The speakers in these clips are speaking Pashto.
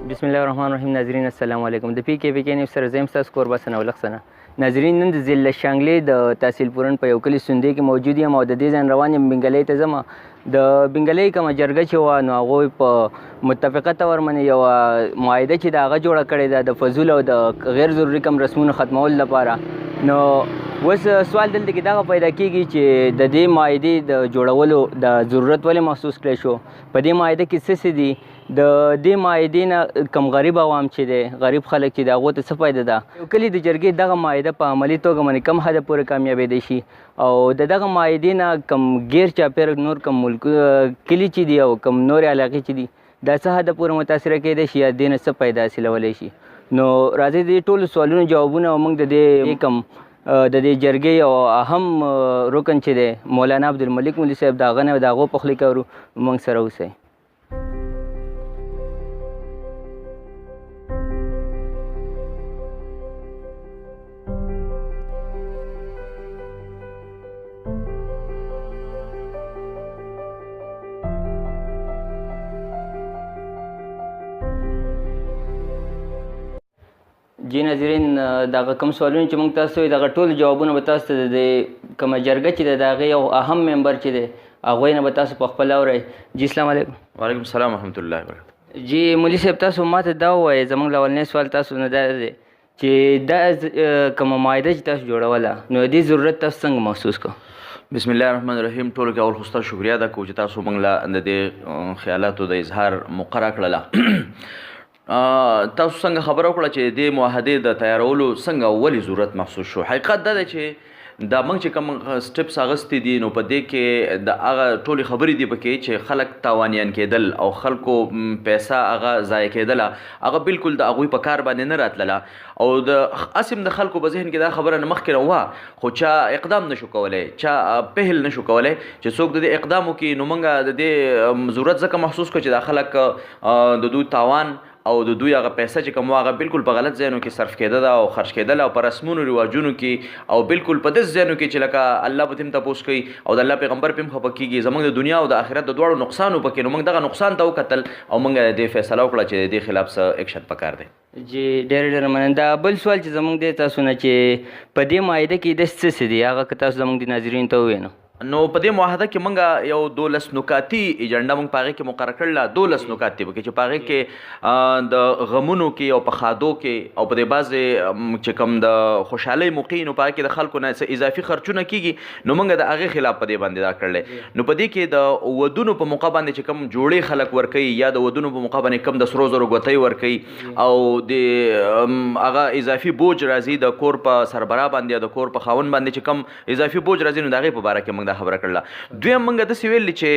بسم الله الرحمن الرحیم. ناظرین السلام علیکم. د پی کې وی کې نیوز سره زم تاسو کوربه سنولق سنه. ناظرین نن د ضلع شانګلې د تحصیل پورن په یو کلی سوندې کې موجود یم او د دې ځان روان یم بنګلۍ ته ځم. د بنګلۍ کومه جرګه چې وه نو هغوی په متفقه طور باندې یوه معاهده چې د هغه جوړه کړې ده د فضول او د غیر ضروري کم رسمونو ختمولو لپاره. نو اوس سوال دلته کې دغه پیدا کېږي چې د دې معاهدې د جوړولو د ضرورت ولې محسوس کړی شو؟ په دې معاهده کې څه څه دي؟ د دې معاهدې نه کم غریب عوام چې دی، غریب خلک چې دی، هغو ته څه فایده ده؟ یو کلي د جرګې دغه معاهده په عملي توګه باندې کم حده پورې کامیابېدی شي او د دغه معاهدې نه کم غیر چاپېره نور کم کلي چې دي او کم نورې علاقې چې دي دا څه حده پورې متاثره کېدی شي یا دې نه څه فایده حاصلولی شي؟ نو راځئ د دې ټولو سوالونو جوابونه موږ د دې کم د دې جرګې یو اهم رکن چې دی مولانا عبدالملک مولي صاحب د هغه نه د هغو په خولې کې اورو. موږ سره اوسئ. جی ناظرین، دغه کوم سوالونه چې موږ تاسو وایي دغه ټول جوابونه به تاسو ته د کومه جرګه چې ده د هغې یو اهم ممبر چې دی هغوی نه به تاسو په خپله اورئ. جی السلام علیکم. وعلیکم السلام ورحمت الله وبرکاته. جی مولي صاحب، تاسو ماته دا ووایئ، زموږ اولنی سوال تاسو نه دا دی چې دا کومه معاهده چې تاسو جوړوله نو د دې ضرورت تاسو څنګه محسوس کړو؟ بسم الله الرحمن الرحیم. ټولو کې اول خو ستا شکریا ده کوو چې تاسو موږ له د دې خیالاتو د اظهار موقع راکړله. تاسو څنګه خبره وکړه چې د معاهدې د تیارولو څنګه ولې ضرورت محسوس شو؟ حقیقت دا دی چې دا موږ چې کوم سټپس اخیستي دي نو په دې کې د هغه ټولې خبرې دي پکې چې خلک تاوانیان کېدل او خلکو پیسه هغه ضایع کېدله هغه بالکل د هغوی په کار باندې نه راتلله او د اسم د خلکو په ذهن کې دا خبره نه مخکې نه وه خو چا اقدام نشو کولی، چا پهل نشو کولی چې څوک د دې اقدام وکړي. نو موږ د دې ضرورت ځکه محسوس کړو چې دا خلک د دوی تاوان او د دوی هغه پیسه چې کوم هغه بالکل په غلط ځایونو کې صرف کېده ده او خرج کېدله او په رسمونو رواجونو کې او بالکل په داسې ځایونو کې چې لکه الله به تم تپوس کوي او د الله پیغمبر پې هم خفه کېږي. زموږ د دنیا او د آخرت د دواړو نقصان و پکې. نو موږ دغه نقصان ته وکتل او موږ د دې فیصله وکړه چې د دې خلاف څه اکشن پکار دی. جی ډېر ډېر مننه. دا بل سوال چې زموږ دی تاسو نه چې په دې معاهده کې داسې څه څه دي هغه که تاسو زموږ د ناظرینو ته ووایئ. نو په دې معاهده کې موږ یو 12 نکاتي ایجنډا موږ په هغې کې مقرره کړله. 12 نکات دي پکې چې په هغې کې د غمونو کې او په ښادو کې او په دې بعضې چې کوم د خوشحالۍ موقع نو په هغې کې د خلکو نه څه اضافي خرچونه کېږي نو موږ د هغې خلاف په دې باندې دا کړلی. نو په دې کې د ودونو په موقع باندې چې کوم جوړې خلک ورکوي یا د ودونو په موقع باندې کوم د سرو زرو ګوتۍ ورکوي او د هغه اضافي بوج راځي د کور په سربراه باندې یا د کور په خاوند باندې چې کوم اضافي بوج راځي نو د هغې په باره کې دا خبره کړله. دویم موږ داسې ویلي چې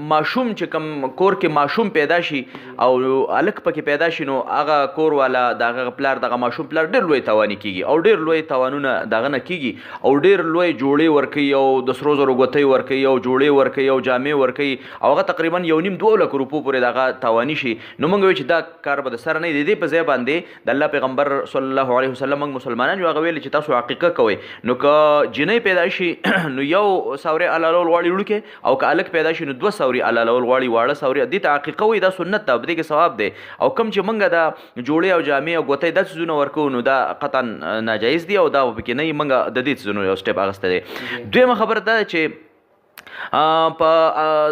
ماشوم چې کوم کور کې ماشوم پیدا شي او هلک پکې پیدا شي نو هغه کور والا د هغه پلار دغه ماشوم پلار ډېر لوی تاواني کېږي او ډېر لوی تاوانونه دغه نه کېږي او ډېر لوی جوړې ورکوي او د سرو زرو ګوتۍ ورکوي او جوړې ورکوي او جامې ورکوي او هغه تقریبا 1.5-2 لک روپو پورې دغه تاواني شي. نو موږ وایو چې دا کار به د سره نه وي. د دې په ځای باندې د الله پیغمبر صلی الله علیه وسلم موږ مسلمانان یو هغه ویلي چې تاسو عقیقه کوئ نو که جنۍ پیدا شي نو یو سورې حلالول غواړي وړوکې او که هلک پیدا شي نو 2 سورې حلالول غواړي واړه سورې. دې ته عقیقه وایي. دا سنت ده، په دې کې ثواب دی. او کوم چې موږ دا جوړې او جامې او ګوتۍ دا څیزونه ورکوو نو دا قطعا ناجایز دي او دا پکې نه وي. موږ د دې څیزونو یو سټپ اخیستی دی. دویمه خبره دا ده چې په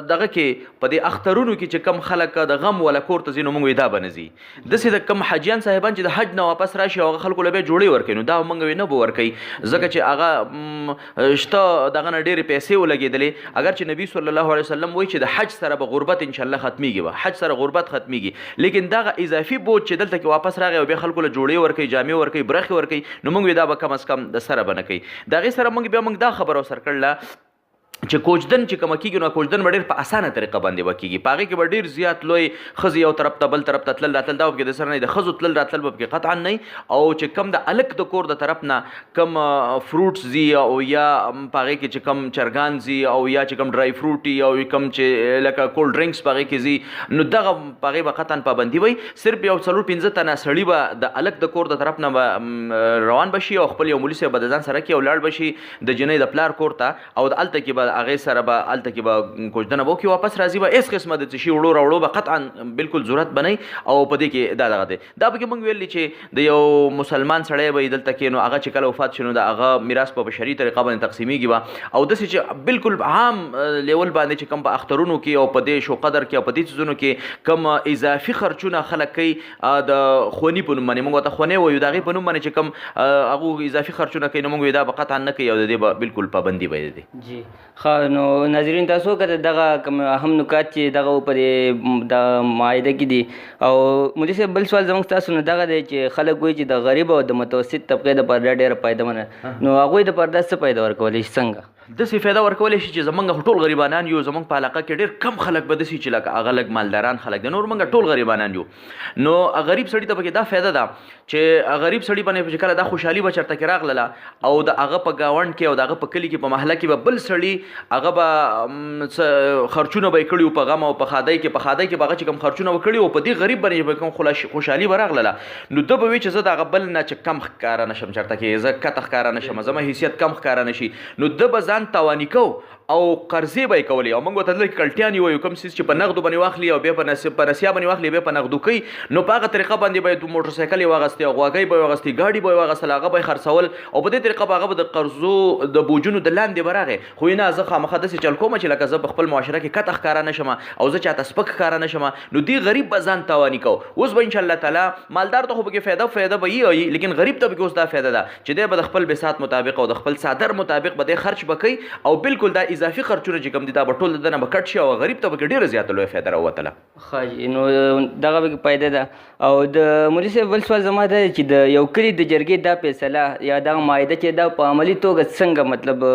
دغه کې په دې اخترونو کې چې کم خلک د غم ولا کور ته ځي نو موږ دا به نه ځي. داسې د کم حاجیان صاحبان چې د حج نه واپس راشي او هغه خلکو له بیا جوړې ورکوي نو دا موږ نه به ورکوي ځکه چې هغه شته دغه نه ډېرې پیسې ولګېدلې. اگر چې نبي صلی الله علیه وسلم وایي چې د حج سره به غربت انشاءالله ختمیږي، به حج سره غربت ختمیږي، لیکن دغه اضافي بوج چې دلته کې واپس راغی او بیا خلکو له جوړې ورکوي، جامې ورکوي، برخې ورکوي نو موږ دا به کم از کم د سره به نه کوي. د هغې سره موږ دا خبره ورسره کړله چې کوچدن چې کومه کېږي نو کوچدن به ډېر په اسانه طریقه باندې به کېږي. په هغې کې به ډېر زیات لوی ښځې یو طرف ته بل طرف ته تلل راتلل دا به پکې د سره نه د ښځو تلل راتلل به پکې قطعا نه او چې کم د هلک د کور د طرف نه کم فروټس ځي او یا په هغې کې چې کم چرګان ځي او یا چې کم ډرای فروټ او کم چې لکه کولډ ډرنکس په هغې کې ځي نو دغه په هغې به قطعا پابندي وي. صرف یو 4-5 تنه سړي به د هلک د کور د طرف نه به روان به شي او خپل یو مولي صاحب به د ځان سره کړي او لاړ به شي د جنۍ د پلار کور ته او د هلته کې به هغې سره به هلته کې به کوژدنه به وکړي واپس راځي به هېڅ قسمه د څه شي وړو راوړو به قطعا بالکل ضرورت به نه او په دې کې دا دغه دی دا پکې موږ ویلي چې د یو مسلمان سړی به دلته کې نو هغه چې کله وفات شي نو د هغه میراث په بشري طریقه باندې تقسیمیږي به او داسې چې بالکل عام لیول باندې چې کوم په اخترونو کې او په دې شو قدر کې او په دې څیزونو کې کوم اضافي خرچونه خلک کوي د خوني په نوم باندې موږ ورته خونې وایو د هغې په نوم باندې چې کوم هغو اضافي خرچونه کوي نو موږ دا به قطعا نه کوي او د دې به بالکل پابندي به دی جی ښه نو ناظرین تاسو وکړه دغه کوم اهم نکات چې دغه په دې د معاهده کې دي او مولوي صاحب بل سوال زموږ ستاسو نه دغه دی چې خلک وایي چې د غریب او د متوسط طبقې دپاره دا ډېره فایدهمنه نو هغوی دپاره دا څه فایده ورکولی شي څنګه داسې فایده ورکولی شي چې زمونږ ټول غریبانان یو زمونږ په علاقه کې ډېر کم خلک به داسې چې لکه هغه لږ مالداران خلک دي نور موږ ټول غریبانان یو نو غریب سړي ته پکې دا فایده ده چې غریب سړي باندې چې کله دا خوشحالي به چېرته کې راغله او د هغه په ګاونډ کې او د هغه په کلي کې په محله کې به بل سړي هغه به خرچونه به یې کړي وو په غم او په ښادۍ کې به هغه چې کوم خرچونه به کړي وو په دې غریب باندې به کوم خوشحالي به راغله نو ده به وي چې زه د هغه بل نه چې کم ښکاره نه شم چېرته کې زه کته ښکاره نه شم زما حیثیت کم ښکاره نه شي نو ده به ځان تاواني کو او قرضې به یې کولې او موږ ورته لږ کلټیانې وایو کوم څیز چې په نغدو باندې واخلي او بیا په نسیا باندې واخلي بیا په نغدو کوي نو په هغه طریقه باندې به یې موټرسایکل یې واغستې او غواګۍ به یې واغستې ګاډي به یې واغستل هغه به یې خرڅول او په دې طریقه به هغه به د قرضو د بوجونو د لاندې به راغی خو نه زه خامخا داسې چل کوم چې لکه زه په خپل معاشره کې کته ښکاره نه شم او زه چاته سپک ښکاره نه شم نو دې غریب به ځان تاواني کو اوس به انشاءالله تعالی مالدار ته خو پکې فایده به یي لیکن غریب ته پکې اوس دا فایده ده چې دی به د خپل بساط مطابق او د خپل څادر مطابق به دی خرچ به کوي او بالکل دا اضافي خرچونه چې کوم دي دا به ټول دنه به کټ شي او غریب ته به ډېره زیاته لویه فایده راووتله ښه نو دغه پکې فایده ده او د مولوي صاحب بل سوال زما دا دی چې د یو کلي د جرګې دا فیصله یا دغه معاهده چې دا په عملي توګه څنګه مطلب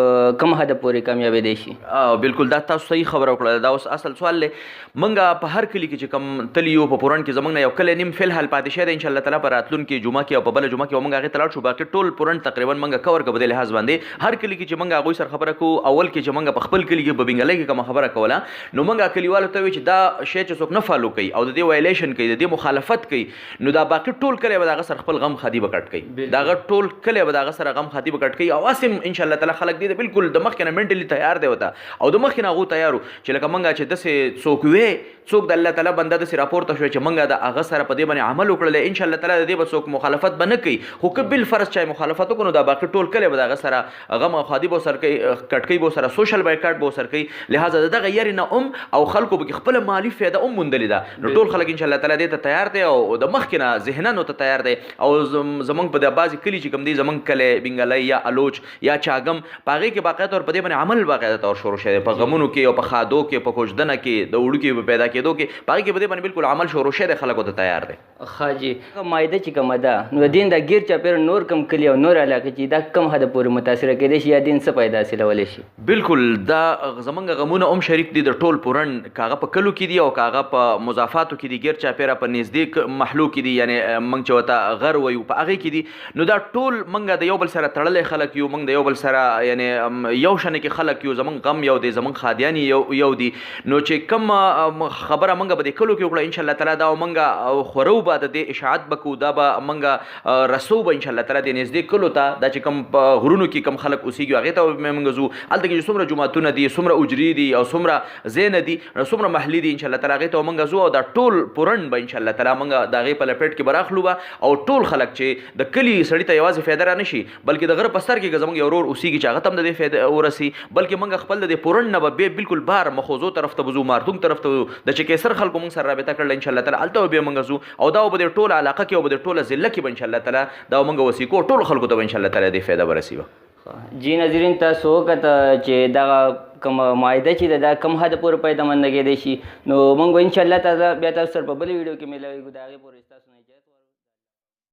کم حده پورې کامیابېدی شي بالکل دا تاسو صحیح خبره وکړه دا اوس اصل سوال دی موږ په هر کلي کې چې کوم تلي یو په پورن کې زموږ نه یو کلی نیم فی الحال پاتې شوی دی انشاءالله تعالی په راتلونکي جمعه کې او په بله جمعه کې به موږ هغې ته لاړ شو باقي ټول پورن تقریبا موږ کور کړو په دې لحاظ باندې هر کلي کې چې موږ هغوی سره خبره کوو اول کې چې موږ په خپل کلي کې په بنګلۍ کې کومه خبره کوله نو موږ کلیوالو ته وایو چې دا شی چې څوک نه فالو کوي او د دې وایلیشن کوي د دې مخالفت کوي نو دا باقي ټول کلی به د هغه سره خپل غم خادي به کټ کوي د هغه ټول کلی به د هغه سره غم خادي به کټ کوي او هسې انشاءالله تعالی خلک دي بالکل د مخکې نه منټلي تیار دی ورته او د مخکې نه هغوی تیار وو چې لکه موږ چې داسې څوک وې څوک د الله تعالی بنده داسې راپورته شوی چې موږ د هغه سره په دې باندې عمل وکړلی انشاءالله تعالی د دې به څوک مخالفت به نه کوي خو که بالفرض چا مخالفت وکړو نو دا باقي ټول کلی به د هغه سره غم او خادي به ورسره کوي کټکۍ به ورسره سوشل بایکاټ به ورسره کوي لهذا د دغه یارې نه او خلکو به خپله مالي فایده موندلې ده نو ټول خلک انشاءالله تعالی دې ته تیار دی او د مخکې نه ذهنن ورته تیار دی او زمونږ په د بعضې کلي چې کوم دی زمونږ کلی بنګلی یا الوچ یا چاګم په هغې کې باقاعده طور په دې باندې عمل باقاعده طور شروع شوی دی په غمونو کې او په خادو کې په کوژدنه کې د اوړو کې په پیدا کېدو کې په هغې کې په دې باندې بالکل عمل شروع شوی دی خلک ورته تیار دی ښه جي معاهده چې کومه ده نو دین دا ګیر چاپېره نور کم کلي او نور علاقې چې دا کم حده پورې متاثره کېدی شي یا دین څه فایده حاصلولی شي بالکل دا زمونږ غمونه هم شریک دي د ټول پورن که هغه په کلو کې دي او که هغه په مضافاتو کې دي ګیر چاپېره په نږدې محلو کې دي یعنې موږ چې ورته غر وایو په هغې کې دي نو دا ټول موږ د یو بل سره تړلی خلک یو موږ د یو بل سره یعنې یو شانې کې خلک یو زمونږ غم یو دی زمونږ خادیان یو دي نو چې کوم خبره موږ به د کلو کې وکړه انشاءالله تعالی دا موږ خورو به د دې اشاعت به کوو دا به موږ رسو به انشاءالله تعالی د نږدې کلو ته دا چې کوم په غرونو کې کوم خلک اوسېږي هغې ته به موږ ځو هلته کې چې څومره جوماتونه دي څومره اجري دي او څومره ځایونه دي څومره محلي دي انشاءالله تعالی هغې ته موږ ځو او دا ټول پورن به انشاءالله تعالی موږ د هغې په لپیټ کې به راخلو به او ټول خلک چې د کلي سړي ته یوازې فایده را نه شي بلکې د غره په سر کې که زموږ یو ورور اوسېږي چې هغه ته هم د دې فایده ورسي بلکې موږ خپل د دې پورن نه به بیا بالکل بار مخوزو طرف ته به ځو مارتونګ طرف ته د چکېسر خلکو موږ سره رابطه کړله انشاءالله تعالی هلته به بیا موږ ځو او دا به د ټوله علاقه کې او به د ټوله ضلع کې به انشاءالله تعالی دا موږ وصي کوو ټولو خلکو ته به انشاءالله تعالی دې فایده به رسي جی ناظرین تاسو وکړه چې دغه کوم معاهده چې ده دا کم حده پورې پیدامند کېدی شي نو موږ به انشاءالله تعالی بیا تاسو سره په بلې ویډیو کې میلاویږو د هغې پورې ستاسو